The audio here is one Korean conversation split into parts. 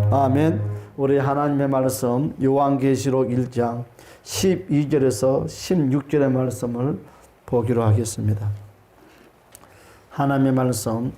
아멘. 우리 하나님의 말씀 요한계시록 1장 12절에서 16절의 말씀을 보기로 하겠습니다. 하나님의 말씀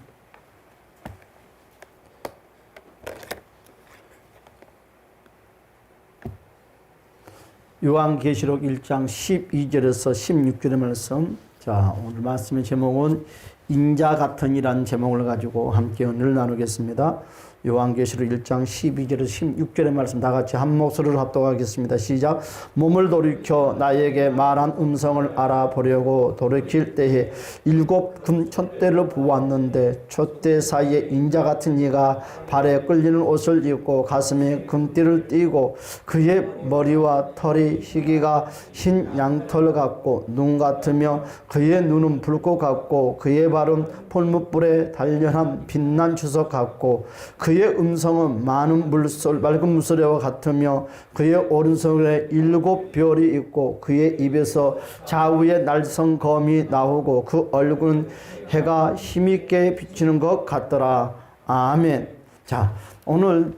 요한계시록 1장 12절에서 16절의 말씀. 자, 오늘 말씀의 제목은 인자 같은이라는 제목을 가지고 함께 은혜를 나누겠습니다. 요한계시록 1장 12절에서 16절의 말씀 다 같이 한 목소리로 합독하겠습니다. 시작. 몸을 돌이켜 나에게 말한 음성을 알아보려고 돌이킬 때에 7 금촛대를 보았는데 촛대 사이에 인자 같은 이가 발에 끌리는 옷을 입고 가슴에 금띠를 띠고 그의 머리와 털이 희기가 흰 양털 같고 눈 같으며 그의 눈은 불꽃 같고 그의 발은 풀무불에 단련한 빛난 주석 같고 그의 음성은 많은 물소리, 맑은 물소리와 같으며 그의 오른손에 7 별이 있고 그의 입에서 좌우에 날선 검이 나오고 그 얼굴은 해가 힘있게 비치는 것 같더라. 아멘. 자, 오늘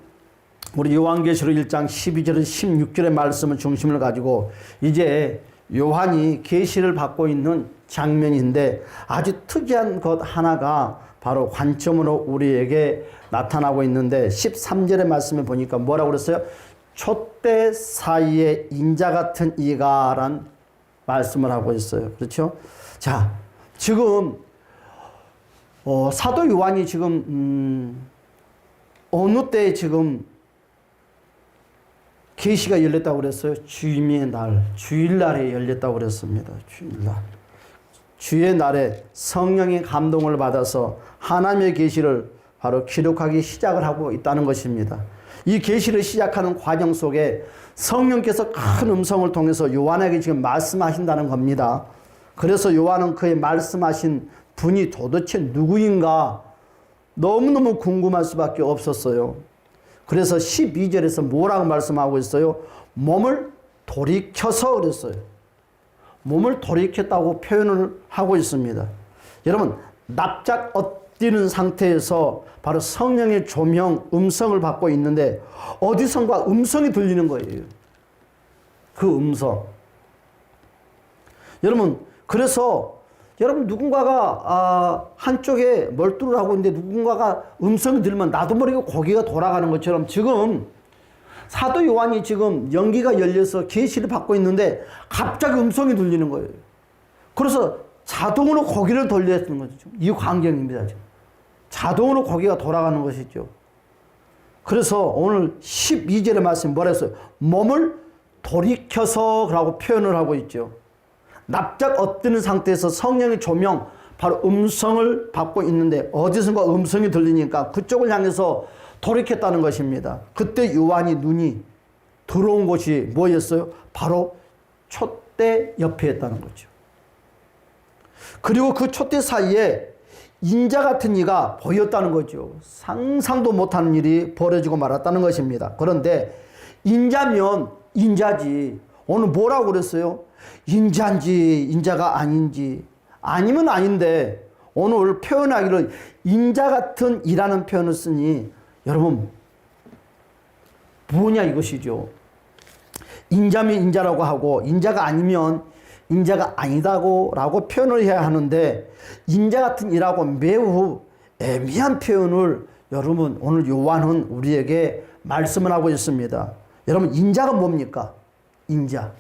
우리 요한계시록 1장 12절에서 16절의 말씀을 중심을 가지고 이제 요한이 계시를 받고 있는 장면인데 아주 특이한 것 하나가 바로 관점으로 우리에게 나타나고 있는데 13절의 말씀에 보니까 뭐라고 그랬어요? 촛대 사이에 인자 같은 이가 란 말씀을 하고 있어요. 그렇죠? 자, 지금 사도 요한이 지금 어느 때에 지금 계시가 열렸다고 그랬어요? 주님의 날, 주일날에 열렸다고 그랬습니다. 주일날. 주의 날에 성령의 감동을 받아서 하나님의 계시를 바로 기록하기 시작을 하고 있다는 것입니다. 이 계시를 시작하는 과정 속에 성령께서 큰 음성을 통해서 요한에게 지금 말씀하신다는 겁니다. 그래서 요한은 그의 말씀하신 분이 도대체 누구인가 너무너무 궁금할 수밖에 없었어요. 그래서 12절에서 뭐라고 말씀하고 있어요? 몸을 돌이켜서 그랬어요. 몸을 돌이켰다고 표현을 하고 있습니다. 여러분, 납작 엎드리는 상태에서 바로 성령의 조명, 음성을 받고 있는데 어디선가 음성이 들리는 거예요. 그 음성. 여러분, 그래서 여러분 누군가가 한쪽에 몰두를 하고 있는데 누군가가 음성이 들면 나도 모르게 고개가 돌아가는 것처럼 지금 사도 요한이 지금 연기가 열려서 계시를 받고 있는데 갑자기 음성이 들리는 거예요. 그래서 자동으로 고개를 돌려야 되는 거죠. 이 광경입니다. 지금. 자동으로 고개가 돌아가는 것이죠. 그래서 오늘 12절의 말씀이 뭐라 했어요? 몸을 돌이켜서 라고 표현을 하고 있죠. 납작 엎드는 상태에서 성령의 조명, 바로 음성을 받고 있는데 어디선가 음성이 들리니까 그쪽을 향해서 돌이켰다는 것입니다. 그때 요한이 눈이 들어온 곳이 뭐였어요? 바로 촛대 옆에였다는 거죠. 그리고 그 촛대 사이에 인자 같은 이가 보였다는 거죠. 상상도 못하는 일이 벌어지고 말았다는 것입니다. 그런데 인자면 인자지. 오늘 뭐라고 그랬어요? 인자인지 인자가 아닌지 아니면 아닌데 오늘 표현하기를 인자 같은 이라는 표현을 쓰니 여러분 뭐냐 이것이죠. 인자면 인자라고 하고 인자가 아니면 인자가 아니다고 라고 표현을 해야 하는데 인자 같은 이라고 매우 애매한 표현을 여러분 오늘 요한은 우리에게 말씀을 하고 있습니다. 여러분 인자가 뭡니까? 인자.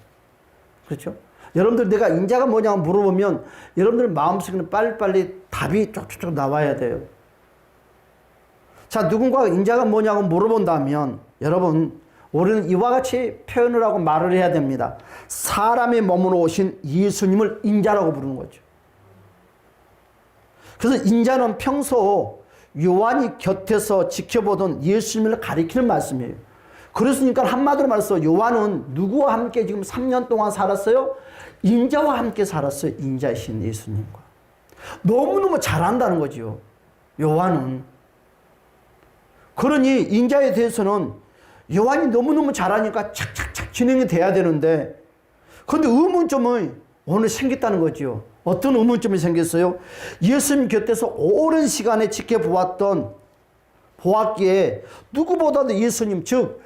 그렇죠? 여러분들 내가 인자가 뭐냐고 물어보면 여러분들 마음속에는 빨리빨리 답이 쪽쪽쪽 나와야 돼요. 자, 누군가가 인자가 뭐냐고 물어본다면 여러분 우리는 이와 같이 표현을 하고 말을 해야 됩니다. 사람의 몸으로 오신 예수님을 인자라고 부르는 거죠. 그래서 인자는 평소 요한이 곁에서 지켜보던 예수님을 가리키는 말씀이에요. 그랬으니까 한마디로 말해서 요한은 누구와 함께 지금 3년 동안 살았어요? 인자와 함께 살았어요. 인자이신 예수님과. 너무너무 잘한다는 거죠. 요한은. 그러니 인자에 대해서는 요한이 너무너무 잘하니까 착착착 진행이 돼야 되는데 그런데 의문점이 오늘 생겼다는 거죠. 어떤 의문점이 생겼어요? 예수님 곁에서 오랜 시간에 지켜보았던 보았기에 누구보다도 예수님, 즉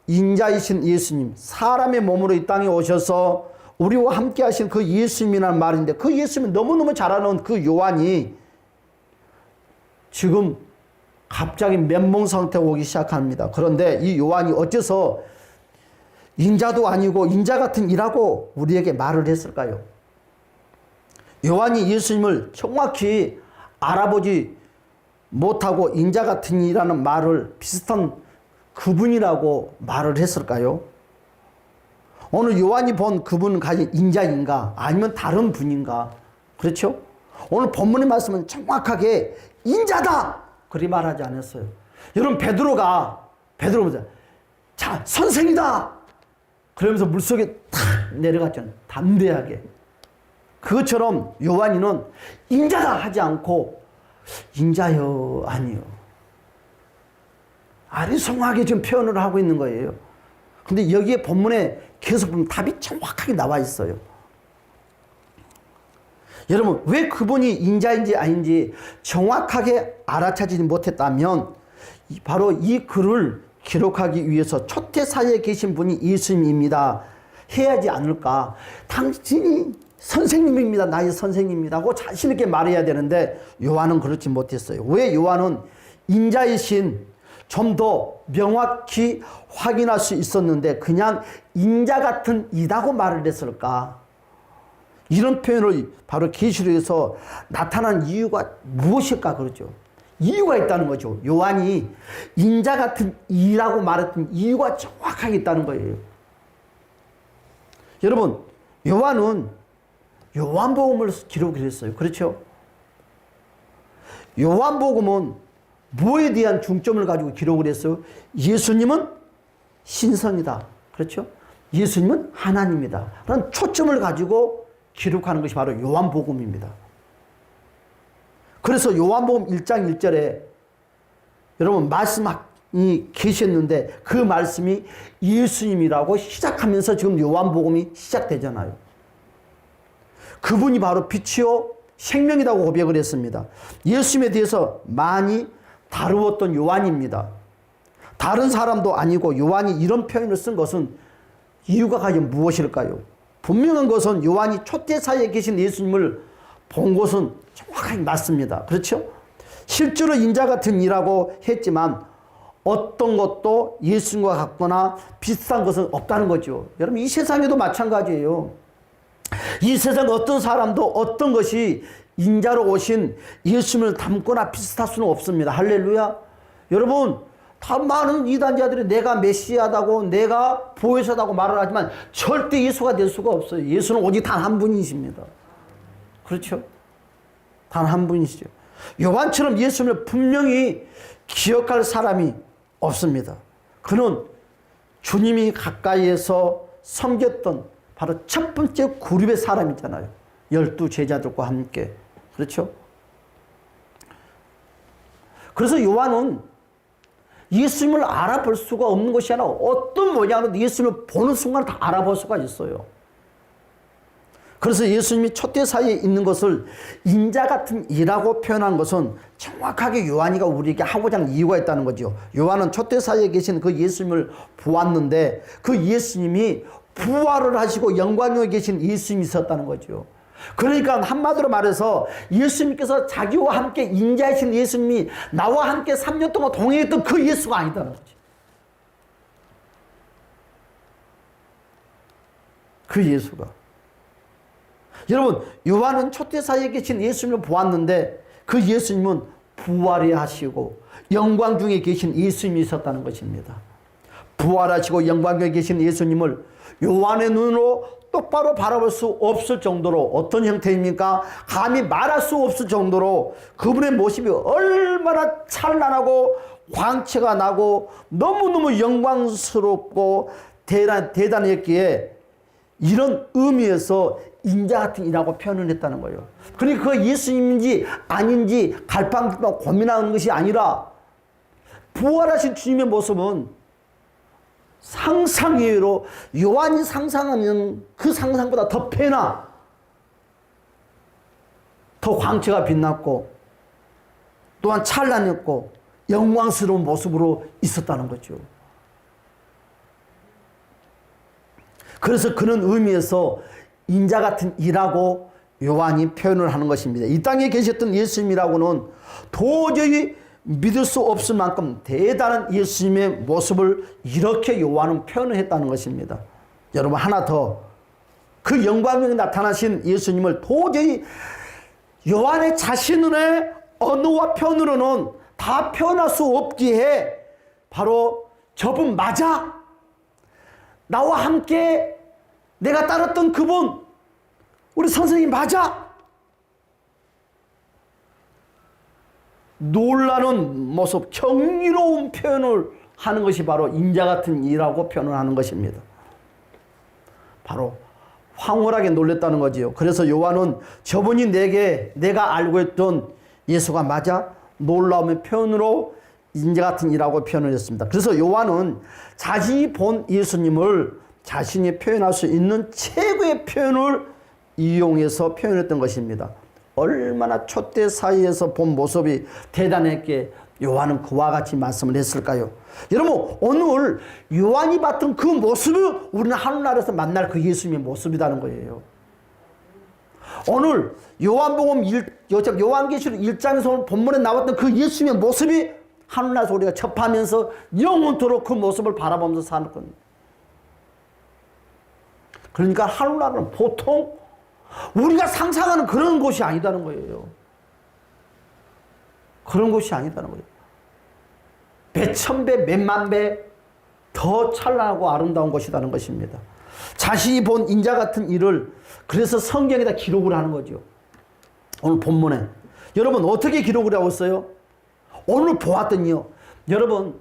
인자이신 예수님, 사람의 몸으로 이 땅에 오셔서 우리와 함께 하신 그 예수님이라는 말인데, 그 예수님이 너무너무 잘 아는 그 요한이 지금 갑자기 멘붕 상태가 오기 시작합니다. 그런데 이 요한이 어째서 인자도 아니고 인자 같은 이라고 우리에게 말을 했을까요? 요한이 예수님을 정확히 알아보지 못하고 인자 같은 이라는 말을 비슷한 그분이라고 말을 했을까요? 오늘 요한이 본 그분은 가진 인자인가 아니면 다른 분인가? 그렇죠? 오늘 본문의 말씀은 정확하게 인자다! 그리 말하지 않았어요. 여러분 베드로가 자 선생이다! 그러면서 물속에 탁 내려갔잖아요. 담대하게. 그것처럼 요한이는 인자다 하지 않고 인자요 아니요. 아리송하게 좀 표현을 하고 있는 거예요. 근데 여기에 본문에 계속 보면 답이 정확하게 나와 있어요. 여러분 왜 그분이 인자인지 아닌지 정확하게 알아차지지 못했다면 바로 이 글을 기록하기 위해서 초대사에 계신 분이 예수님입니다 해야지 않을까. 당신이 선생님입니다. 나의 선생님입니다 하고 자신 있게 말해야 되는데 요한은 그렇지 못했어요. 왜 요한은 인자이신 좀 더 명확히 확인할 수 있었는데 그냥 인자 같은 이라고 말을 했을까? 이런 표현을 바로 계시록에서 나타난 이유가 무엇일까 그러죠. 이유가 있다는 거죠. 요한이 인자 같은 이라고 말했던 이유가 정확하게 있다는 거예요. 여러분 요한은 요한복음을 기록을 했어요. 그렇죠? 요한복음은 뭐에 대한 중점을 가지고 기록을 했어요? 예수님은 신성이다. 그렇죠? 예수님은 하나님이다. 라는 초점을 가지고 기록하는 것이 바로 요한복음입니다. 그래서 요한복음 1장 1절에 여러분 말씀이 계셨는데 그 말씀이 예수님이라고 시작하면서 지금 요한복음이 시작되잖아요. 그분이 바로 빛이요 생명이라고 고백을 했습니다. 예수님에 대해서 많이 다루었던 요한입니다. 다른 사람도 아니고 요한이 이런 표현을 쓴 것은 이유가 과연 무엇일까요? 분명한 것은 요한이 초대사에 계신 예수님을 본 것은 정확하게 맞습니다. 그렇죠? 실제로 인자 같은 이라고 했지만 어떤 것도 예수님과 같거나 비슷한 것은 없다는 거죠. 여러분 이 세상에도 마찬가지예요. 이 세상 어떤 사람도 어떤 것이 인자로 오신 예수님을 닮거나 비슷할 수는 없습니다. 할렐루야. 여러분 다 많은 이단자들이 내가 메시아다고 내가 보혜사다고 말을 하지만 절대 예수가 될 수가 없어요. 예수는 오직 단 한 분이십니다. 그렇죠? 단 한 분이시죠. 요한처럼 예수님을 분명히 기억할 사람이 없습니다. 그는 주님이 가까이에서 섬겼던 바로 첫 번째 그룹의 사람이잖아요. 12 제자들과 함께. 그렇죠? 그래서 요한은 예수님을 알아볼 수가 없는 것이 아니라 어떤 모양으로 예수님을 보는 순간 다 알아볼 수가 있어요. 그래서 예수님이 초대사에 있는 것을 인자 같은 이라고 표현한 것은 정확하게 요한이가 우리에게 하고자 하는 이유가 있다는 거죠. 요한은 초대사에 계신 그 예수님을 보았는데 그 예수님이 부활을 하시고 영광에 계신 예수님이 있었다는 거죠. 그러니까 한마디로 말해서 예수님께서 자기와 함께 인자이신 예수님이 나와 함께 3년 동안 동행했던 그 예수가 아니다는 거죠. 그 예수가. 여러분 요한은 초대사에 계신 예수님을 보았는데 그 예수님은 부활해 하시고 영광 중에 계신 예수님이 있었다는 것입니다. 부활하시고 영광 중에 계신 예수님을 요한의 눈으로 똑바로 바라볼 수 없을 정도로 어떤 형태입니까? 감히 말할 수 없을 정도로 그분의 모습이 얼마나 찬란하고 광채가 나고 너무너무 영광스럽고 대단했기에 이런 의미에서 인자 같은 이라고 표현을 했다는 거예요. 그러니까 그 예수님인지 아닌지 갈팡질팡 고민하는 것이 아니라 부활하신 주님의 모습은 상상 이외로 요한이 상상하면 그 상상보다 더 패나 더 광채가 빛났고 또한 찬란했고 영광스러운 모습으로 있었다는 거죠. 그래서 그런 의미에서 인자 같은 이라고 요한이 표현을 하는 것입니다. 이 땅에 계셨던 예수님이라고는 도저히 믿을 수 없을 만큼 대단한 예수님의 모습을 이렇게 요한은 표현을 했다는 것입니다. 여러분, 하나 더, 그 영광에 나타나신 예수님을 도저히 요한의 자신의 언어와 표현으로는 다 표현할 수 없기에 바로 저분 맞아, 나와 함께 내가 따랐던 그분, 우리 선생님 맞아, 놀라는 모습, 경이로운 표현을 하는 것이 바로 인자 같은 이라고 표현을 하는 것입니다. 바로 황홀하게 놀랬다는 거지요. 그래서 요한은 저분이 내가 알고 있던 예수가 맞아? 놀라움의 표현으로 인자 같은 이라고 표현을 했습니다. 그래서 요한은 자신이 본 예수님을 자신이 표현할 수 있는 최고의 표현을 이용해서 표현했던 것입니다. 얼마나 촛대 사이에서 본 모습이 대단했기에 요한은 그와 같이 말씀을 했을까요? 여러분, 오늘 요한이 봤던 그 모습을 우리는 하늘나라에서 만날 그 예수님의 모습이라는 거예요. 오늘 요한계시록 1장에서 오늘 본문에 나왔던 그 예수님의 모습이 하늘나라에서 우리가 접하면서 영원토록 그 모습을 바라보면서 사는 겁니다. 그러니까 하늘나라는 보통 우리가 상상하는 그런 곳이 아니다는 거예요. 그런 곳이 아니다는 거예요. 몇천 배, 몇만 배 더 찬란하고 아름다운 곳이라는 것입니다. 자신이 본 인자 같은 일을 그래서 성경에다 기록을 하는 거죠. 오늘 본문에. 여러분, 어떻게 기록을 하고 있어요? 오늘 보았더니요, 여러분,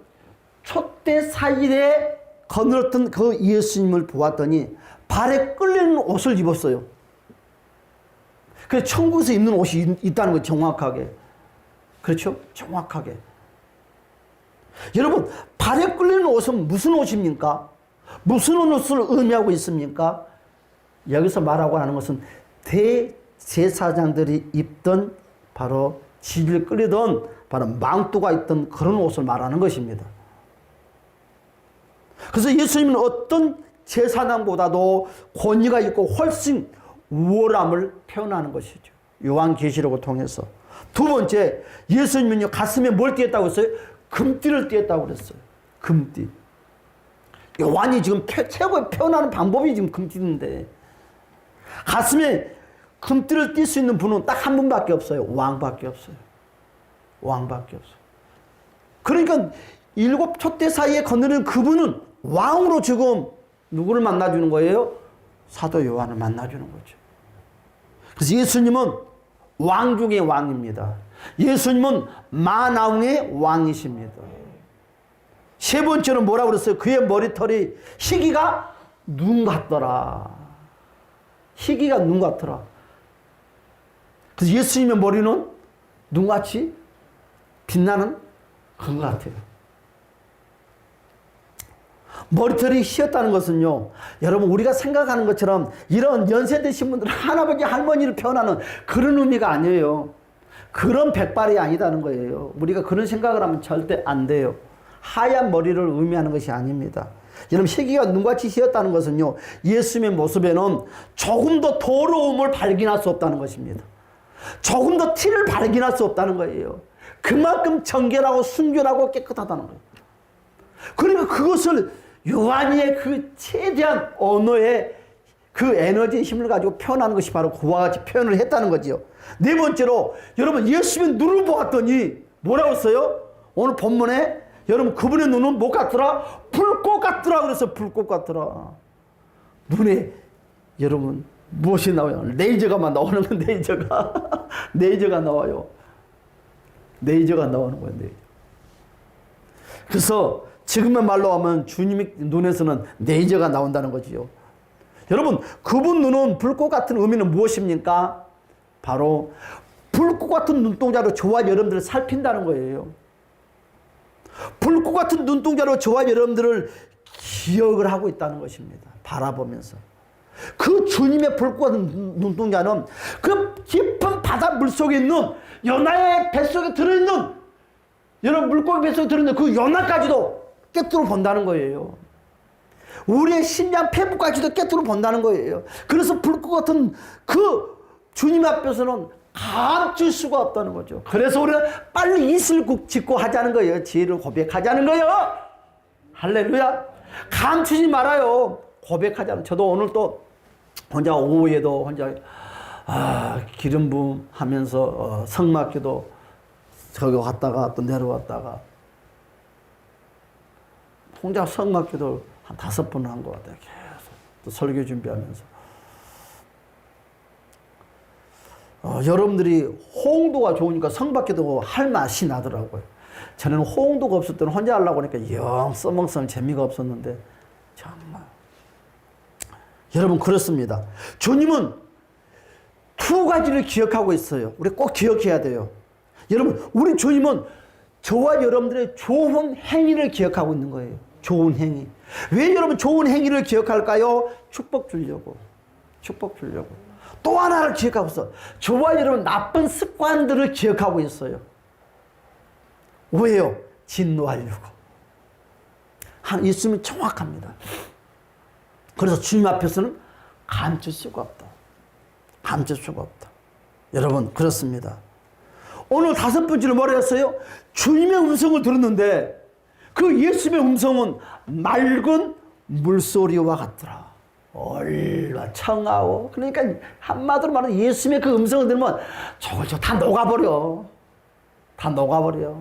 촛대 사이에 거느렸던 그 예수님을 보았더니 발에 끌리는 옷을 입었어요. 그래서 천국에서 입는 옷이 있다는 거예요. 정확하게. 그렇죠? 정확하게. 여러분, 발에 끌리는 옷은 무슨 옷입니까? 무슨 옷을 의미하고 있습니까? 여기서 말하고 하는 것은 대제사장들이 입던 바로 질질 끌리던 바로 망토가 있던 그런 옷을 말하는 것입니다. 그래서 예수님은 어떤 제사장보다도 권위가 있고 훨씬 우월함을 표현하는 것이죠. 요한계시록을 통해서. 두 번째, 예수님은요, 가슴에 뭘 띄었다고 했어요? 금띠를 띄었다고 그랬어요. 금띠. 요한이 지금 최고의 표현하는 방법이 지금 금띠인데, 가슴에 금띠를 띌 수 있는 분은 딱 한 분밖에 없어요. 왕밖에 없어요. 왕밖에 없어요. 그러니까 일곱 촛대 사이에 거느리는 그분은 왕으로 지금 누구를 만나주는 거예요? 사도 요한을 만나주는 거죠. 그래서 예수님은 왕 중의 왕입니다. 예수님은 만왕의 왕이십니다. 세 번째로 뭐라고 그랬어요? 그의 머리털이 희기가 눈 같더라. 희기가 눈 같더라. 그래서 예수님의 머리는 눈같이 빛나는 그거 같아요. 머리털이 휘었다는 것은요, 여러분, 우리가 생각하는 것처럼 이런 연세 드신 분들 할아버지 할머니를 표현하는 그런 의미가 아니에요. 그런 백발이 아니다는 거예요. 우리가 그런 생각을 하면 절대 안 돼요. 하얀 머리를 의미하는 것이 아닙니다. 여러분, 희기가 눈같이 휘었다는 것은요, 예수님의 모습에는 조금 더 더러움을 발견할 수 없다는 것입니다. 조금 더 티를 발견할 수 없다는 거예요. 그만큼 정결하고 순결하고 깨끗하다는 거예요. 그러니까 그것을 요한이의 그 최대한 언어의 그 에너지의 힘을 가지고 표현하는 것이 바로 그와 같이 표현을 했다는 거지요. 네 번째로, 여러분, 예수님의 눈을 보았더니 뭐라고 했어요? 오늘 본문에 여러분, 그분의 눈은 뭐 같더라? 불꽃 같더라. 그래서 불꽃 같더라. 눈에 여러분 무엇이 나와요? 레이저가 나오는 건 레이저가 레이저가 나와요. 레이저가 나오는 거예요. 레이저. 그래서 지금의 말로 하면 주님의 눈에서는 레이저가 나온다는 거지요. 여러분, 그분 눈은 불꽃 같은 의미는 무엇입니까? 바로 불꽃 같은 눈동자로 저와 여러분들을 살핀다는 거예요. 불꽃 같은 눈동자로 저와 여러분들을 기억을 하고 있다는 것입니다. 바라보면서. 그 주님의 불꽃 같은 눈동자는 그 깊은 바다 물속에 있는 연하의 뱃속에 들어있는 여러분 물고기 뱃속에 들었는데 그 연합까지도 깨뜨려 본다는 거예요. 우리의 심장 폐부까지도 깨뜨려 본다는 거예요. 그래서 불꽃 같은 그 주님 앞에서는 감출 수가 없다는 거죠. 그래서 우리가 빨리 이슬 짓고 하자는 거예요. 지혜를 고백하자는 거예요. 할렐루야. 감추지 말아요. 고백하자는. 저도 오늘 또 혼자 오후에도 혼자 기름 부음 하면서 성막기도 저기 갔다가 또 내려왔다가 혼자 성막기도 한 5번 한 것 같아요. 계속 또 설교 준비하면서 여러분들이 호응도가 좋으니까 성밖에도 할 맛이 나더라고요. 저는 호응도가 없을 때는 혼자 하려고 하니까 영 써먹으면 재미가 없었는데 정말 여러분 그렇습니다. 주님은 2가지를 기억하고 있어요. 우리 꼭 기억해야 돼요. 여러분 우리 주님은 저와 여러분들의 좋은 행위를 기억하고 있는 거예요. 좋은 행위. 왜 여러분 좋은 행위를 기억할까요? 축복 주려고. 축복 주려고. 또 하나를 기억하고 있어. 저와 여러분 나쁜 습관들을 기억하고 있어요. 왜요? 진노하려고. 있으면 정확합니다. 그래서 주님 앞에서는 감출 수가 없다. 감출 수가 없다. 여러분 그렇습니다. 오늘 5번째로 뭐라 했어요? 주님의 음성을 들었는데 그 예수님의 음성은 맑은 물소리와 같더라. 얼마 청하고. 그러니까 한마디로 말하면 예수님의 그 음성을 들으면 저걸 다 녹아버려. 다 녹아버려.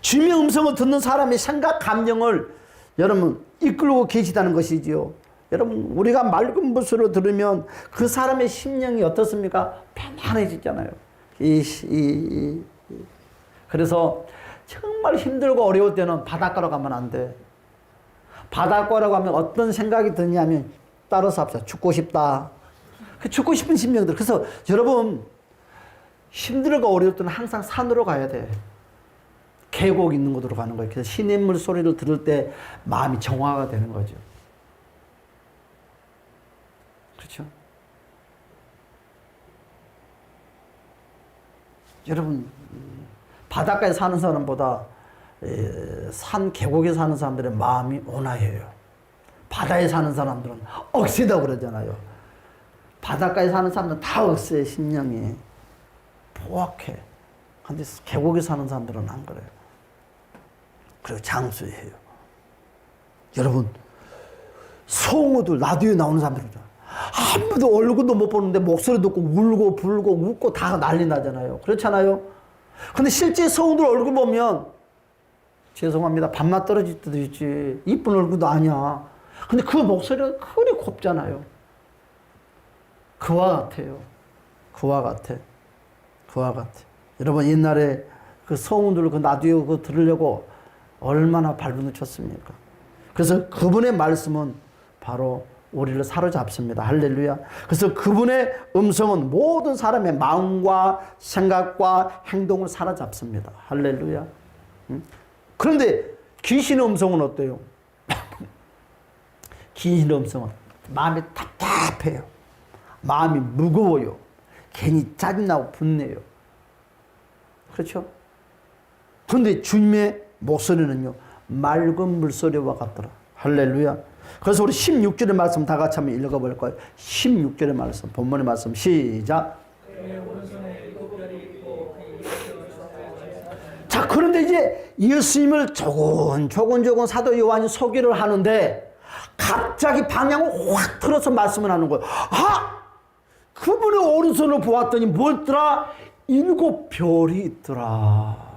주님의 음성을 듣는 사람의 생각, 감정을 여러분 이끌고 계시다는 것이지요. 여러분 우리가 맑은 물소리를 들으면 그 사람의 심령이 어떻습니까? 편안해지잖아요. 그래서 정말 힘들고 어려울 때는 바닷가로 가면 안 돼. 바닷가로 가면 어떤 생각이 드냐면 따라서 합시다. 죽고 싶다. 그 죽고 싶은 심령들. 그래서 여러분 힘들고 어려울 때는 항상 산으로 가야 돼. 계곡 있는 곳으로 가는 거예요. 그래서 시냇물 소리를 들을 때 마음이 정화가 되는 거죠. 그렇죠? 여러분 바닷가에 사는 사람보다 산 계곡에 사는 사람들의 마음이 온화해요. 바다에 사는 사람들은 억세다고 그러잖아요. 바닷가에 사는 사람들은 다 억세, 심령이 포악해. 근데 계곡에 사는 사람들은 안 그래요. 그리고 장수해요. 여러분 성우들 라디오에 나오는 사람들 아무도 얼굴도 못 보는데 목소리 듣고 울고 불고 웃고 다 난리 나잖아요. 그렇잖아요. 근데 실제 성우들 얼굴 보면 죄송합니다. 밥맛 떨어질 때도 있지. 이쁜 얼굴도 아니야. 근데 그 목소리가 그리 곱잖아요. 그와 같아요. 그와 같아. 그와 같아. 여러분 옛날에 그 성우들 그 라디오 그거 들으려고 얼마나 발버둥 쳤습니까? 그래서 그분의 말씀은 바로 우리를 사로잡습니다. 할렐루야. 그래서 그분의 음성은 모든 사람의 마음과 생각과 행동을 사로잡습니다. 할렐루야. 그런데 귀신의 음성은 어때요? 귀신의 음성은 마음이 답답해요. 마음이 무거워요. 괜히 짜증나고 분내요. 그렇죠? 그런데 주님의 목소리는요 맑은 물소리와 같더라. 할렐루야. 그래서 우리 16절의 말씀 다 같이 한번 읽어볼 거예요. 16절의 말씀, 본문의 말씀 시작. 자, 그런데 이제 예수님을 조곤조곤 사도 요한이 소개를 하는데 갑자기 방향을 확 틀어서 말씀을 하는 거예요. 그분의 오른손을 보았더니 뭐였더라? 7별이 있더라.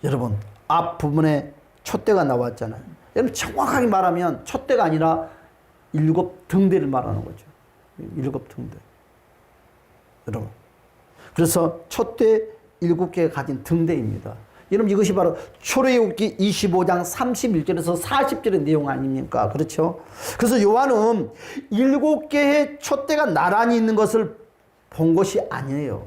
여러분 앞부분에 촛대가 나왔잖아요. 여러분 정확하게 말하면 촛대가 아니라 7등대를 말하는 거죠. 7등대. 여러분 그래서 촛대 7개가 가진 등대입니다. 여러분 이것이 바로 출애굽기 25장 31절에서 40절의 내용 아닙니까? 그렇죠? 그래서 요한은 7개의 촛대가 나란히 있는 것을 본 것이 아니에요.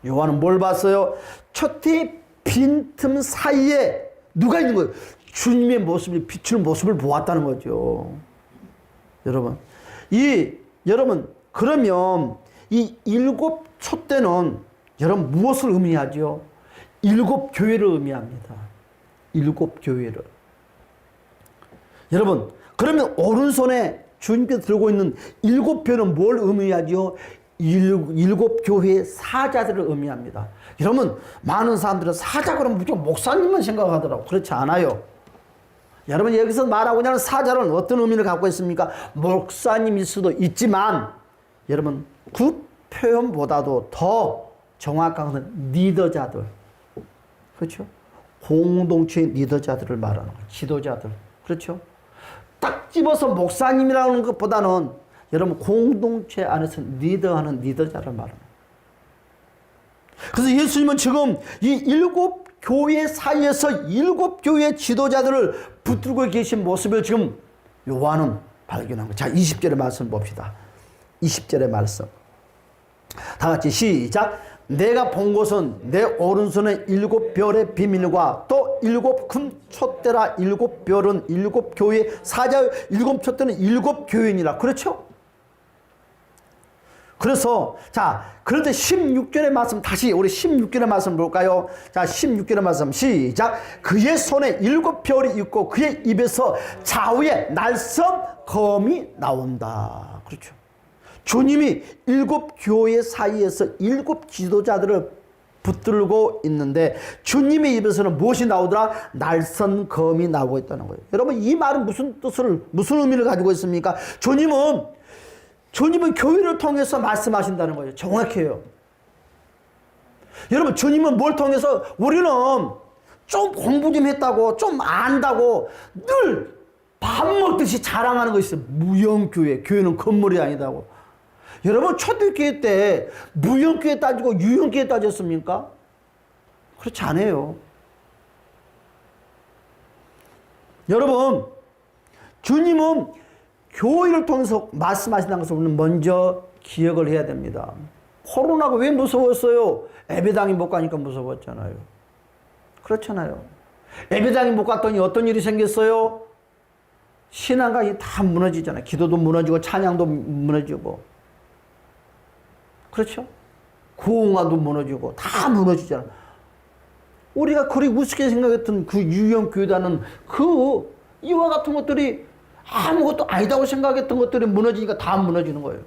요한은 뭘 봤어요? 촛대의 빈틈 사이에 누가 있는 거예요? 주님의 모습을 비추는 모습을 보았다는 거죠. 여러분 여러분 그러면 이 7 촛대는 여러분 무엇을 의미하죠? 7교회를 의미합니다. 7교회를. 여러분 그러면 오른손에 주님께서 들고 있는 7표는 뭘 의미하죠? 7교회의 사자들을 의미합니다. 여러분 많은 사람들은 사자 그러면 무조건 목사님만 생각하더라고. 그렇지 않아요. 여러분 여기서 말하고 있는 사자는 어떤 의미를 갖고 있습니까? 목사님일 수도 있지만 여러분 그 표현보다도 더 정확한 것은 리더자들. 그렇죠? 공동체 리더자들을 말하는 거예요. 지도자들. 그렇죠? 딱 집어서 목사님이라는 것보다는 여러분 공동체 안에서 리더하는 리더자를 말합니다. 그래서 예수님은 지금 이 7교회 사이에서 7교회 지도자들을 붙들고 계신 모습을 지금 요한은 발견한 거예요. 자, 20절의 말씀 봅시다. 20절의 말씀. 다 같이 시작. 내가 본 것은 내 오른손에 7별의 비밀과 또 7큰 촛대라. 7별은 7교회 사자, 7촛대는 7교회니라. 그렇죠? 그래서 자 그런데 16절의 말씀 다시 우리 16절의 말씀 볼까요? 자 16절의 말씀 시작. 그의 손에 7별이 있고 그의 입에서 좌우에 날선 검이 나온다. 그렇죠. 주님이 7교회 사이에서 7 지도자들을 붙들고 있는데 주님의 입에서는 무엇이 나오더라? 날선 검이 나오고 있다는 거예요. 여러분 이 말은 무슨 의미를 가지고 있습니까? 주님은 교회를 통해서 말씀하신다는 거예요. 정확해요. 여러분 주님은 뭘 통해서 우리는 좀 공부 좀 했다고 좀 안다고 늘 밥 먹듯이 자랑하는 것이 있어요. 무형교회. 교회는 건물이 아니다고. 여러분 초대교회 때 무형교회 따지고 유형교회 따졌습니까? 그렇지 않아요. 여러분 주님은 교회를 통해서 말씀하신다는 것을 우리는 먼저 기억을 해야 됩니다. 코로나가 왜 무서웠어요? 예배당에 못 가니까 무서웠잖아요. 그렇잖아요. 예배당에 못 갔더니 어떤 일이 생겼어요? 신앙이 다 무너지잖아요. 기도도 무너지고 찬양도 무너지고. 그렇죠? 구호가도 무너지고 다 무너지잖아요. 우리가 그리 우습게 생각했던 그 유형교회다는 이와 같은 것들이 아무것도 아니다고 생각했던 것들이 무너지니까 다 무너지는 거예요.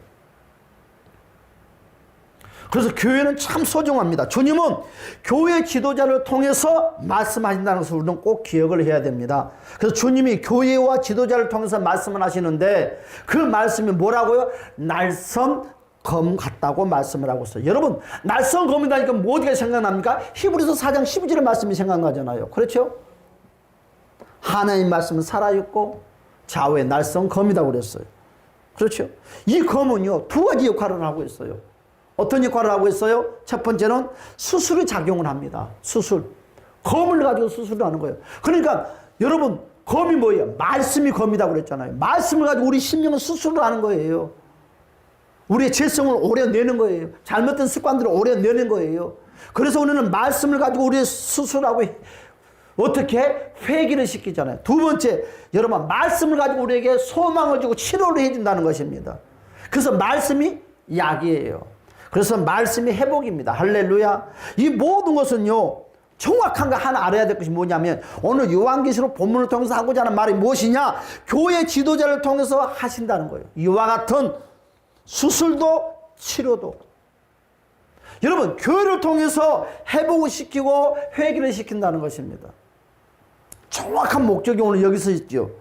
그래서 교회는 참 소중합니다. 주님은 교회 지도자를 통해서 말씀하신다는 것을 우리는 꼭 기억을 해야 됩니다. 그래서 주님이 교회와 지도자를 통해서 말씀을 하시는데 그 말씀이 뭐라고요? 날선 검 같다고 말씀을 하고 있어요. 여러분 날선 검이다니까 뭐 어디가 생각납니까? 히브리서 4장 12절의 말씀이 생각나잖아요. 그렇죠? 하나님 말씀은 살아있고 좌우에 날선 검이라고 그랬어요. 그렇죠? 이 검은요 2가지 역할을 하고 있어요. 어떤 역할을 하고 있어요? 첫 번째는 수술의 작용을 합니다. 수술. 검을 가지고 수술을 하는 거예요. 그러니까 여러분 검이 뭐예요? 말씀이 검이라고 그랬잖아요. 말씀을 가지고 우리 심령을 수술을 하는 거예요. 우리의 죄성을 오려내는 거예요. 잘못된 습관들을 오려내는 거예요. 그래서 우리는 말씀을 가지고 우리의 수술하고 어떻게? 회개를 시키잖아요. 두 번째, 여러분 말씀을 가지고 우리에게 소망을 주고 치료를 해준다는 것입니다. 그래서 말씀이 약이에요. 그래서 말씀이 회복입니다. 할렐루야. 이 모든 것은요 정확한 거 하나 알아야 될 것이 뭐냐면 오늘 요한계시록 본문을 통해서 하고자 하는 말이 무엇이냐? 교회 지도자를 통해서 하신다는 거예요. 이와 같은 수술도 치료도. 여러분 교회를 통해서 회복을 시키고 회개를 시킨다는 것입니다. 정확한 목적이 오늘 여기서 있죠.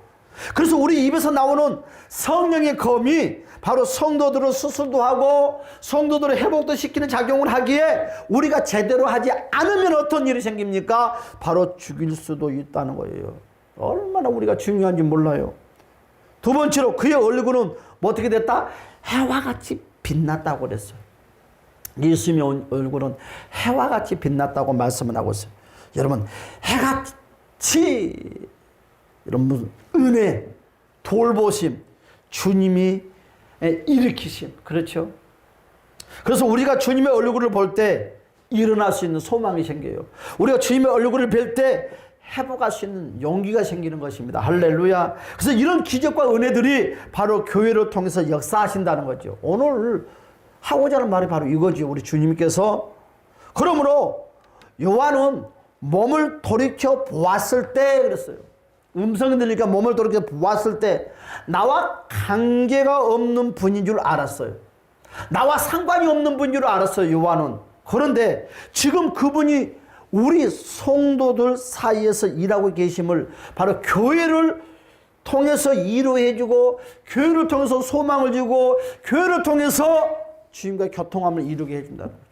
그래서 우리 입에서 나오는 성령의 검이 바로 성도들을 수술도 하고 성도들을 회복도 시키는 작용을 하기에 우리가 제대로 하지 않으면 어떤 일이 생깁니까? 바로 죽일 수도 있다는 거예요. 얼마나 우리가 중요한지 몰라요. 두 번째로 그의 얼굴은 뭐 어떻게 됐다? 해와 같이 빛났다고 그랬어요. 예수님의 얼굴은 해와 같이 빛났다고 말씀을 하고 있어요. 여러분 해같이 이런 무슨 은혜, 돌보심, 주님이 일으키심. 그렇죠? 그래서 우리가 주님의 얼굴을 볼 때 일어날 수 있는 소망이 생겨요. 우리가 주님의 얼굴을 뵐 때 회복할 수 있는 용기가 생기는 것입니다. 할렐루야. 그래서 이런 기적과 은혜들이 바로 교회를 통해서 역사하신다는 거죠. 오늘 하고자 하는 말이 바로 이거죠. 우리 주님께서 그러므로 요한은 몸을 돌이켜 보았을 때 그랬어요. 음성이 들리니까 몸을 돌이켜 보았을 때 나와 관계가 없는 분인 줄 알았어요. 나와 상관이 없는 분인 줄 알았어요, 요한은. 그런데 지금 그분이 우리 성도들 사이에서 일하고 계심을 바로 교회를 통해서 이루어해주고, 교회를 통해서 소망을 주고, 교회를 통해서 주님과의 교통함을 이루게 해준다는 거죠.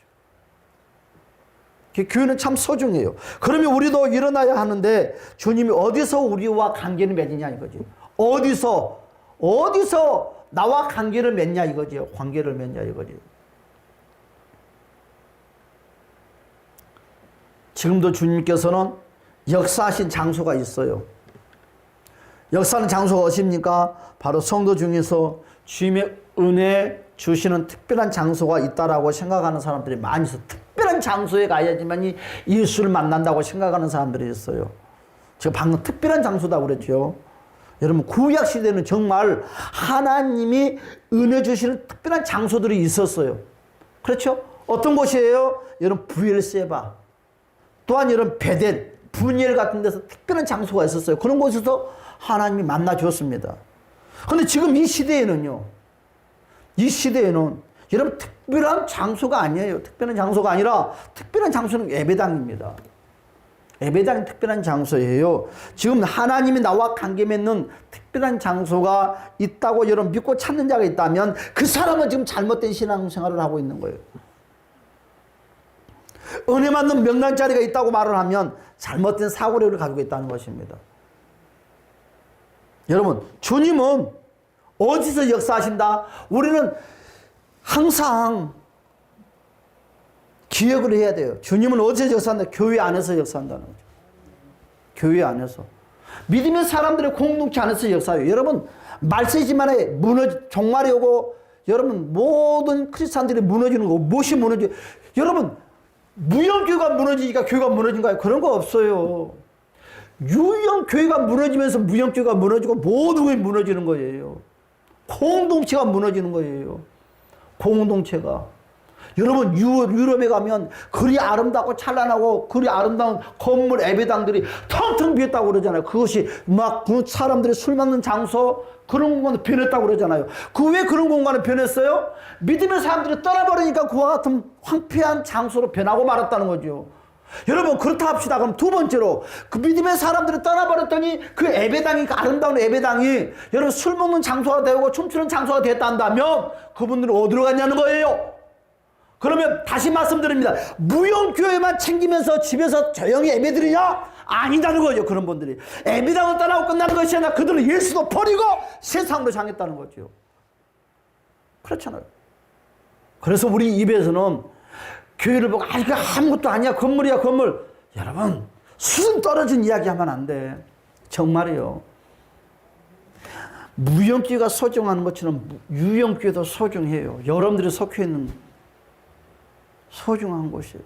교회는 참 소중해요. 그러면 우리도 일어나야 하는데 주님이 어디서 우리와 관계를 맺느냐 이거죠. 어디서 나와 관계를 맺냐 이거죠. 관계를 맺냐 이거죠. 지금도 주님께서는 역사하신 장소가 있어요. 역사하는 장소가 어디입니까? 바로 성도 중에서 주님의 은혜 주시는 특별한 장소가 있다라고 생각하는 사람들이 많이 있어요. 특별한 장소에 가야지만 예수를 만난다고 생각하는 사람들이 있어요. 제가 방금 특별한 장소다고 그랬죠. 여러분, 구약 시대는 정말 하나님이 은혜 주시는 특별한 장소들이 있었어요. 그렇죠? 어떤 곳이에요? 여러분, 부엘세바, 또한 여러분 베델, 분이엘 같은 데서 특별한 장소가 있었어요. 그런 곳에서 하나님이 만나 주었습니다. 그런데 지금 이 시대에는 여러분 특별한 장소가 아니에요. 특별한 장소가 아니라 특별한 장소는 예배당입니다. 예배당이 특별한 장소예요. 지금 하나님이 나와 관계 맺는 특별한 장소가 있다고 여러분 믿고 찾는 자가 있다면 그 사람은 지금 잘못된 신앙생활을 하고 있는 거예요. 은혜 받는 명랑자리가 있다고 말을 하면 잘못된 사고력을 가지고 있다는 것입니다. 여러분, 주님은 어디서 역사하신다? 우리는 항상 기억을 해야 돼요. 주님은 어디서 역사한다? 교회 안에서 역사한다는 거죠. 교회 안에서. 믿음의 사람들의 공동체 안에서 역사해요. 여러분, 말세지만에 종말이 오고, 여러분, 모든 크리스찬들이 무너지는 거, 무엇이 무너지? 여러분, 무형교회가 무너지니까 교회가 무너진 거예요. 그런 거 없어요. 유형교회가 무너지면서 무형교회가 무너지고 모든 게 무너지는 거예요. 공동체가 무너지는 거예요. 공동체가. 여러분, 유럽에 가면 그리 아름답고 찬란하고 그리 아름다운 건물 예배당들이 텅텅 비었다고 그러잖아요. 그것이 막 사람들이 술 먹는 장소, 그런 공간을 변했다고 그러잖아요. 왜 그런 공간을 변했어요? 믿음의 사람들이 떠나버리니까 그와 같은 황폐한 장소로 변하고 말았다는 거죠. 여러분, 그렇다 합시다. 그럼 두 번째로, 그 믿음의 사람들이 떠나버렸더니 그 예배당이, 그 아름다운 예배당이 여러분 술 먹는 장소가 되고 춤추는 장소가 됐다면 그분들은 어디로 갔냐는 거예요. 그러면 다시 말씀드립니다. 무형교회만 챙기면서 집에서 조용히 예배드리냐? 아니다는 거죠. 그런 분들이 예배당을 떠나고 끝나는 것이 아니라 그들은 예수도 버리고 세상으로 향했다는 거죠. 그렇잖아요. 그래서 우리 입에서는 교회를 보고 이거 아무것도 아니야, 건물이야, 건물. 여러분, 수준 떨어진 이야기 하면 안 돼. 정말이요. 무형교회가 소중한 것처럼 유형교회도 소중해요. 여러분들이 속해 있는 소중한 곳이에요.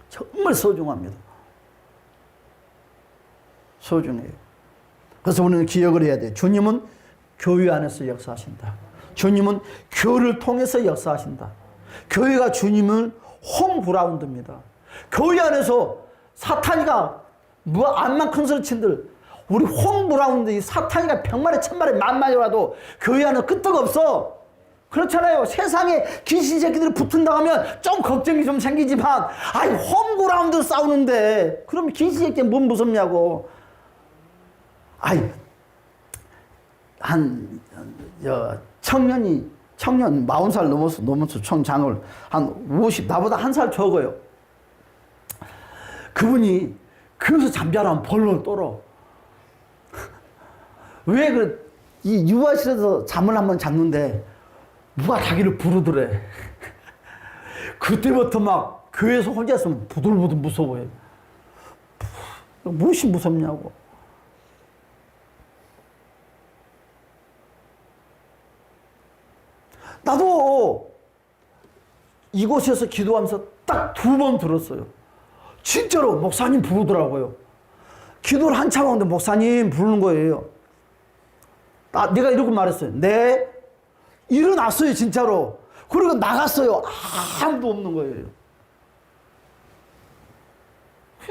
정말 소중합니다. 소중해요. 그래서 우리는 기억을 해야 돼요. 주님은 교회 안에서 역사하신다. 주님은 교회를 통해서 역사하신다. 교회가 주님은 홈그라운드입니다. 교회 안에서 사탄이가 암만 큰 소리 친들 우리 홈그라운드, 이 사탄이가 100마리 1000마리 만마리 와도 교회 안에 끄떡 없어. 그렇잖아요. 세상에 귀신 새끼들이 붙은다 하면 좀 걱정이 좀 생기지만, 아니 홈그라운드 싸우는데 그럼 귀신 새끼 뭔 무섭냐고. 아니 청년 40살 넘어서 청장을 한 50, 나보다 한 살 적어요. 그분이 그래서 잠자라면 벌벌 떨어. 왜 이 유아실에서 잠을 한번 잤는데 누가 자기를 부르더래. 그때부터 막 교회에서 혼자 있으면 부들부들 무서워해. 무엇이 무섭냐고. 나도 이곳에서 기도하면서 딱 2번 들었어요. 진짜로 목사님 부르더라고요. 기도를 한참 하는데 목사님 부르는 거예요. 내가 이렇게 말했어요. 네. 일어났어요, 진짜로. 그리고 나갔어요. 아무도 없는 거예요.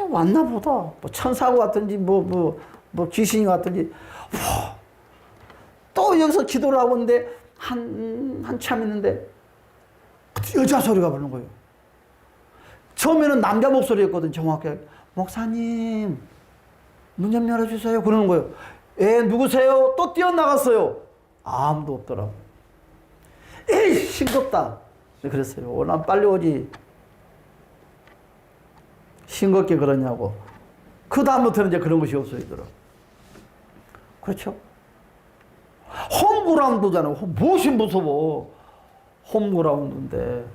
그냥 왔나 보다. 뭐 천사가 왔든지 뭐 귀신이 왔든지. 또 여기서 기도를 하고 있는데 한참 있는데 여자 소리가 부르는 거예요. 처음에는 남자 목소리였거든. 정확하게 목사님 문 좀 열어주세요 그러는 거예요. 누구세요? 또 뛰어나갔어요. 아무도 없더라고. 에이 싱겁다 그랬어요. 난 빨리 오지. 싱겁게 그러냐고. 그 다음부터는 이제 그런 것이 없어지더라고. 그렇죠? 홈그라운드잖아요. 무엇이 무서워. 홈그라운드인데.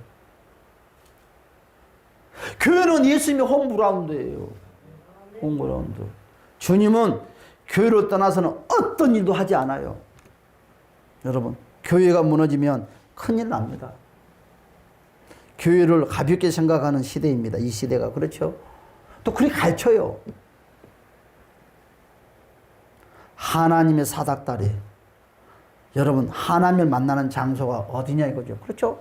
교회는 예수님이 홈그라운드예요. 홈그라운드. 주님은 교회로 떠나서는 어떤 일도 하지 않아요. 여러분, 교회가 무너지면 큰일 납니다. 교회를 가볍게 생각하는 시대입니다. 이 시대가. 그렇죠? 또 그렇게 가르쳐요. 하나님의 사닥다리. 여러분, 하나님을 만나는 장소가 어디냐 이거죠. 그렇죠?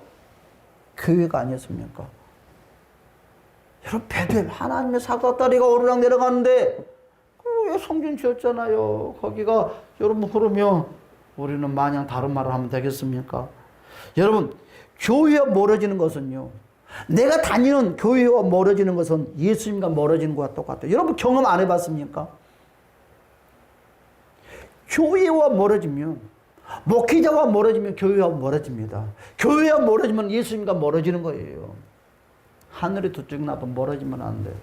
교회가 아니었습니까? 여러분, 베들레헴 하나님의 사닥다리가 오르락 내려가는데 왜 성전 지었잖아요. 거기가 여러분 그러면 우리는 마냥 다른 말을 하면 되겠습니까? 여러분, 교회와 멀어지는 것은요. 내가 다니는 교회와 멀어지는 것은 예수님과 멀어지는 것과 똑같아요. 여러분 경험 안 해봤습니까? 교회와 멀어지면, 목회자와 멀어지면 교회와 멀어집니다. 교회와 멀어지면 예수님과 멀어지는 거예요. 하늘이 두 쪽 나도 멀어지면 안 돼요.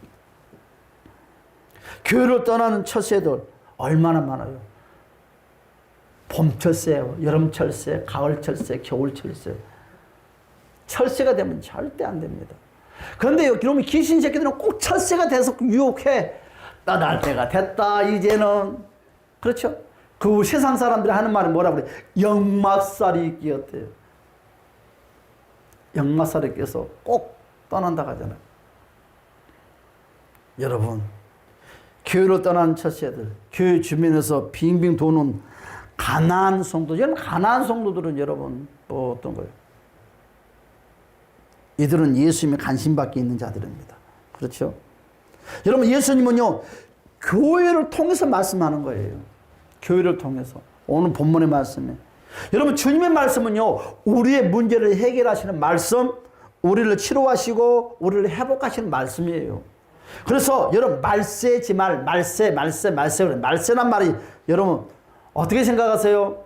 교회를 떠나는 철새들 얼마나 많아요. 봄 철새, 여름 철새, 가을 철새, 겨울 철새. 철새가 되면 절대 안 됩니다. 그런데 여러분 귀신 새끼들은 꼭 철새가 돼서 유혹해. 떠날 때가 됐다 이제는. 그렇죠? 그 세상 사람들이 하는 말이 뭐라 그래? 역마살이 끼었대요. 역마살이 껴서 꼭 떠난다 하잖아요. 여러분, 교회로 떠난 철새들, 교회 주변에서 빙빙 도는 가난한 성도, 여러분 가난한 성도들은 여러분 뭐 어떤 거예요? 이들은 예수님의 관심 밖에 있는 자들입니다. 그렇죠? 여러분 예수님은요 교회를 통해서 말씀하는 거예요. 교회를 통해서. 오늘 본문의 말씀에 여러분 주님의 말씀은요 우리의 문제를 해결하시는 말씀, 우리를 치료하시고 우리를 회복하시는 말씀이에요. 그래서 여러분 말세지말, 말세 그래. 말세란 말이 여러분 어떻게 생각하세요?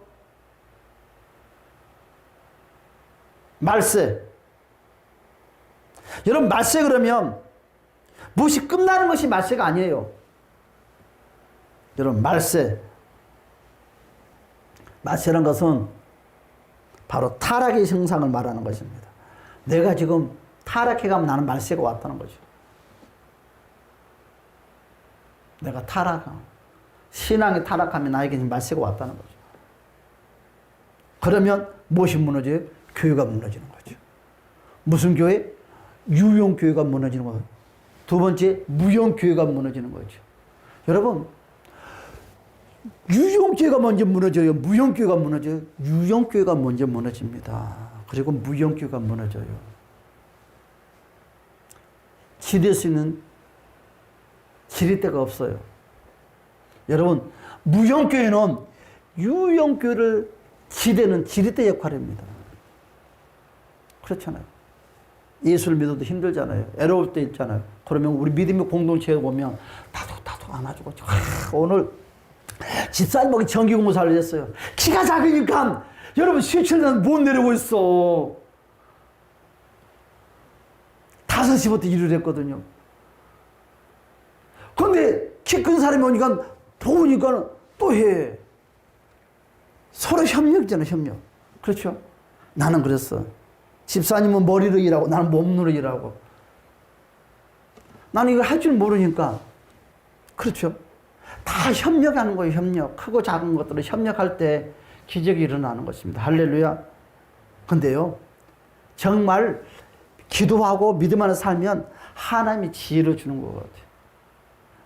말세. 여러분 말세 그러면 무엇이 끝나는 것이 말세가 아니에요. 여러분 말세. 말세란 것은 바로 타락의 형상을 말하는 것입니다. 내가 지금 타락해가면 나는 말세가 왔다는 거죠. 내가 신앙이 타락하면 나에게 말세가 왔다는 거죠. 그러면 무엇이 무너져요? 교회가 무너지는 거죠. 무슨 교회? 유용교회가 무너지는 거예요. 두 번째, 무용교회가 무너지는 거죠. 여러분, 유용교회가 먼저 무너져요? 무용교회가 무너져요? 유용교회가 먼저 무너집니다. 그리고 무용교회가 무너져요. 지릴 수 있는 지렛대가 없어요. 여러분, 무용교회는 유용교회를 지대는 지렛대 역할입니다. 그렇잖아요. 예수를 믿어도 힘들잖아요. 애로울 때 있잖아요. 그러면 우리 믿음의 공동체에 보면 다독 안아주고 오늘 집사님하고 정기공무사를 했어요. 키가 작으니까 여러분 17년 못 내려오고 있어. 5시부터 일을 했거든요. 근데 키 큰 사람이 오니까 더우니까 또 해. 서로 협력이잖아, 협력. 그렇죠? 나는 그랬어. 집사님은 머리로 일하고 나는 몸으로 일하고. 나는 이걸 할 줄 모르니까. 그렇죠? 다 협력하는 거예요, 협력. 크고 작은 것들을 협력할 때 기적이 일어나는 것입니다. 할렐루야. 근데요, 정말 기도하고 믿음 안에 살면 하나님이 지혜를 주는 것 같아요.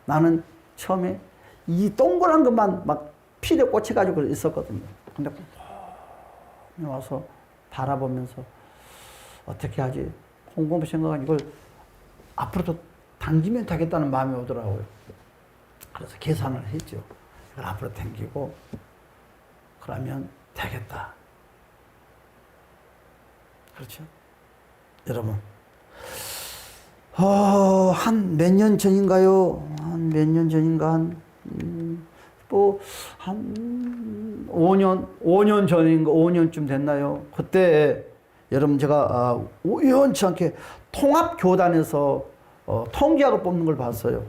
나는 처음에 이 동그란 것만 막 필에 꽂혀가지고 있었거든요. 근데 와서 바라보면서 어떻게 하지? 곰곰이 생각하니 이걸 앞으로도 당기면 되겠다는 마음이 오더라고요. 그래서 계산을 했죠. 이걸 앞으로 당기고 그러면 되겠다. 그렇죠? 여러분, 한 몇 년 전인가요? 한 몇 년 전인가? 한 5년 전인가, 5년쯤 됐나요? 그때, 여러분, 제가, 우연치 않게 통합교단에서, 통계학을 뽑는 걸 봤어요.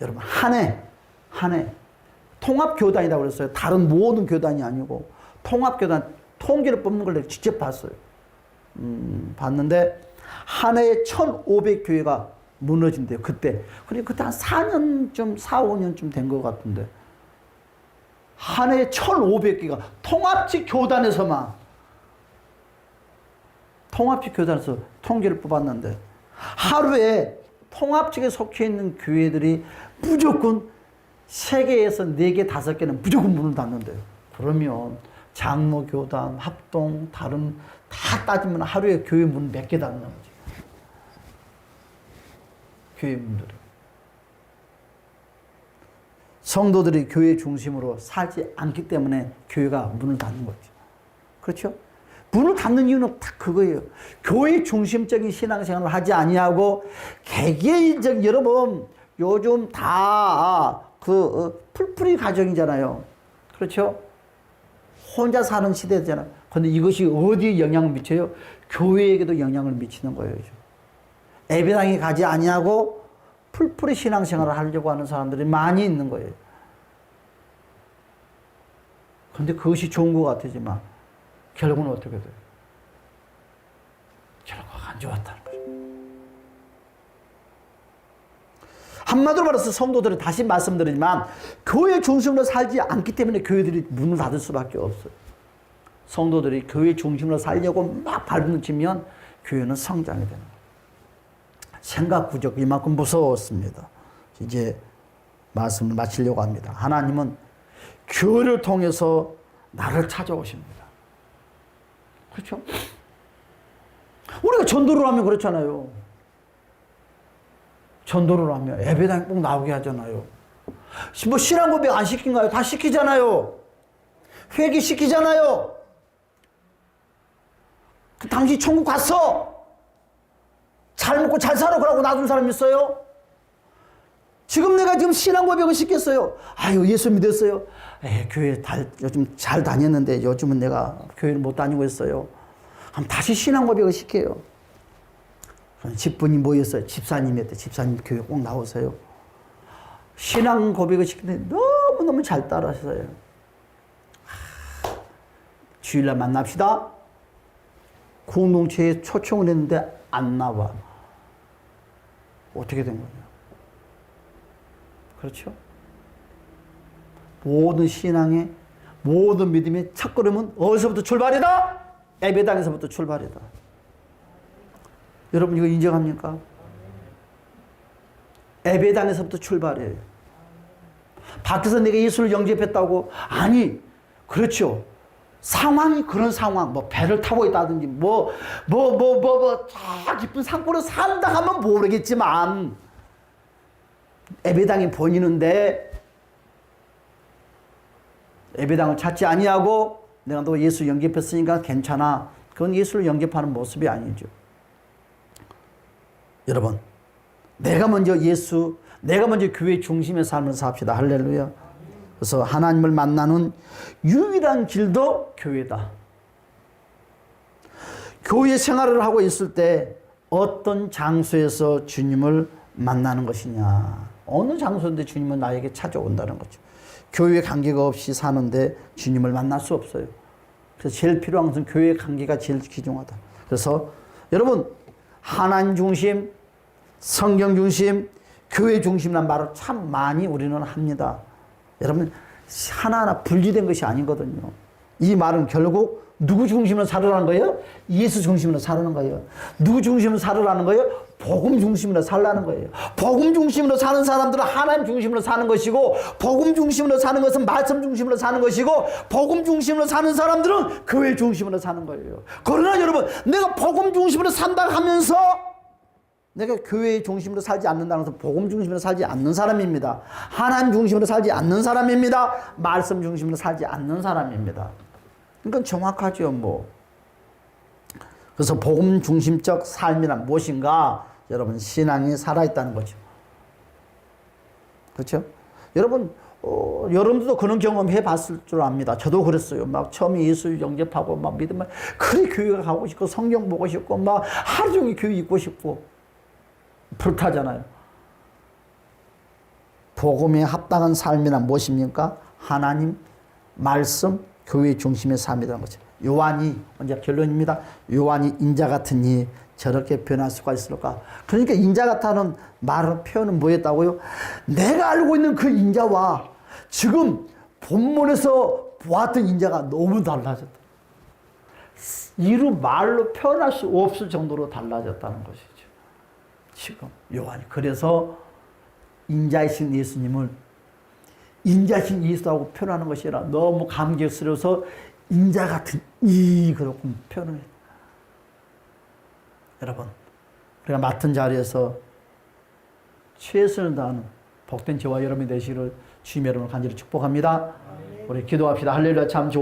여러분, 한 해, 통합교단이라고 그랬어요. 다른 모든 교단이 아니고, 통합교단, 통계를 뽑는 걸 내가 직접 봤어요. 봤는데, 한 해에 1,500교회가 무너진대요, 그때. 그러니까 그때 한 4년쯤, 4, 5년쯤 된 것 같은데. 한 해에 1,500개가 통합직 교단에서만, 통합직 교단에서 통계를 뽑았는데, 하루에 통합직에 속해 있는 교회들이 무조건 3개에서 4개, 5개는 무조건 문을 닫는데요. 그러면 장로교단, 합동, 다른 다 따지면 하루에 교회 문 몇 개 닫는 거지. 교회 문들이. 성도들이 교회 중심으로 살지 않기 때문에 교회가 문을 닫는 거죠. 그렇죠? 문을 닫는 이유는 딱 그거예요. 교회 중심적인 신앙생활을 하지 아니하고 개개인적, 여러분 요즘 다 풀풀이 가정이잖아요. 그렇죠? 혼자 사는 시대잖아요. 그런데 이것이 어디에 영향을 미쳐요? 교회에게도 영향을 미치는 거예요. 예배당에 가지 아니하고 풀풀이 신앙생활을 하려고 하는 사람들이 많이 있는 거예요. 그런데 그것이 좋은 것 같지만 결국은 어떻게 돼요? 결과가 안 좋았다는 거죠. 한마디로 말해서 성도들은 다시 말씀드리지만 교회 중심으로 살지 않기 때문에 교회들이 문을 닫을 수밖에 없어요. 성도들이 교회 중심으로 살려고 막 발부치면 교회는 성장이 되는 거예요. 생각 구조가 이만큼 무서웠습니다. 이제 말씀을 마치려고 합니다. 하나님은 교회를 통해서 나를 찾아오십니다. 그렇죠? 우리가 전도를 하면 그렇잖아요. 전도를 하면 예배당에 꼭 나오게 하잖아요. 뭐 신앙 고백 안 시킨가요? 다 시키잖아요. 회개 시키잖아요. 당신 천국 갔어. 잘 먹고 잘 살아 그러고 놔둔 사람 있어요? 지금 내가 지금 신앙 고백을 시켰어요. 아유, 예수 믿었어요. 교회 요즘 잘 다녔는데 요즘은 내가 교회를 못 다니고 있어요. 그럼 다시 신앙 고백을 시켜요. 집분이 모였어요. 집사님한테 집사님 교회 꼭 나오세요. 신앙 고백을 시키는데 너무너무 잘 따라하셔요. 주일날 만납시다. 공동체에 초청을 했는데 안 나와. 어떻게 된 거냐? 그렇죠? 모든 신앙의 모든 믿음의 첫걸음은 어디서부터 출발이다? 예배당에서부터 출발이다. 여러분 이거 인정합니까? 예배당에서부터 출발이에요. 밖에서 내가 예수를 영접했다고? 아니, 그렇죠. 상황이 그런 상황, 뭐 배를 타고 있다든지, 저 깊은 산골에 산다 하면 모르겠지만, 예배당이 보이는데, 예배당을 찾지 아니하고, 내가 너 예수 영접했으니까 괜찮아. 그건 예수를 영접하는 모습이 아니죠. 여러분, 내가 먼저 교회 중심의 삶을 삽시다. 할렐루야. 그래서 하나님을 만나는 유일한 길도 교회다. 교회 생활을 하고 있을 때 어떤 장소에서 주님을 만나는 것이냐. 어느 장소인데 주님은 나에게 찾아온다는 거죠. 교회 관계가 없이 사는데 주님을 만날 수 없어요. 그래서 제일 필요한 것은 교회 관계가 제일 귀중하다. 그래서 여러분, 하나님 중심, 성경 중심, 교회 중심이라는 말을 참 많이 우리는 합니다. 여러분, 하나하나 분리된 것이 아니거든요. 이 말은 결국 누구 중심으로 살으라는 거예요? 예수 중심으로 살라는 거예요. 누구 중심으로 살으라는 거예요? 복음 중심으로 살라는 거예요. 복음 중심으로 사는 사람들은 하나님 중심으로 사는 것이고, 복음 중심으로 사는 것은 말씀 중심으로 사는 것이고, 복음 중심으로 사는 사람들은 교회 중심으로 사는 거예요. 그러나 여러분, 내가 복음 중심으로 산다 하면서 내가 교회의 중심으로 살지 않는다는 것은 복음 중심으로 살지 않는 사람입니다. 하나님 중심으로 살지 않는 사람입니다. 말씀 중심으로 살지 않는 사람입니다. 그러니까 정확하죠, 뭐. 그래서 복음 중심적 삶이란 무엇인가? 여러분, 신앙이 살아있다는 거죠. 그렇죠? 여러분, 여러분들도 그런 경험 해봤을 줄 압니다. 저도 그랬어요. 막 처음에 예수 영접하고 막 믿으면 그래 교회 가고 싶고 성경 보고 싶고 막 하루 종일 교회 있고 싶고 불타잖아요. 복음에 합당한 삶이란 무엇입니까? 하나님, 말씀, 교회 중심의 삶이라는 거죠. 요한이, 먼저 결론입니다. 요한이 인자 같으니 저렇게 변할 수가 있을까? 그러니까 인자 같다는 말은 표현은 뭐였다고요? 내가 알고 있는 그 인자와 지금 본문에서 보았던 인자가 너무 달라졌다. 이루 말로 표현할 수 없을 정도로 달라졌다는 것이죠. 지금 요한이. 그래서 인자이신 예수님을 인자신 예수라고 표현하는 것이 아니라 너무 감격스러워서 인자 같은 그렇게 표현을 해요. 여러분, 우리가 맡은 자리에서 최선을 다하는 복된 저와 여러분이 되시기를 주님의 이름으로 간절히 축복합니다. 우리 기도합시다. 할렐루야. 참 좋은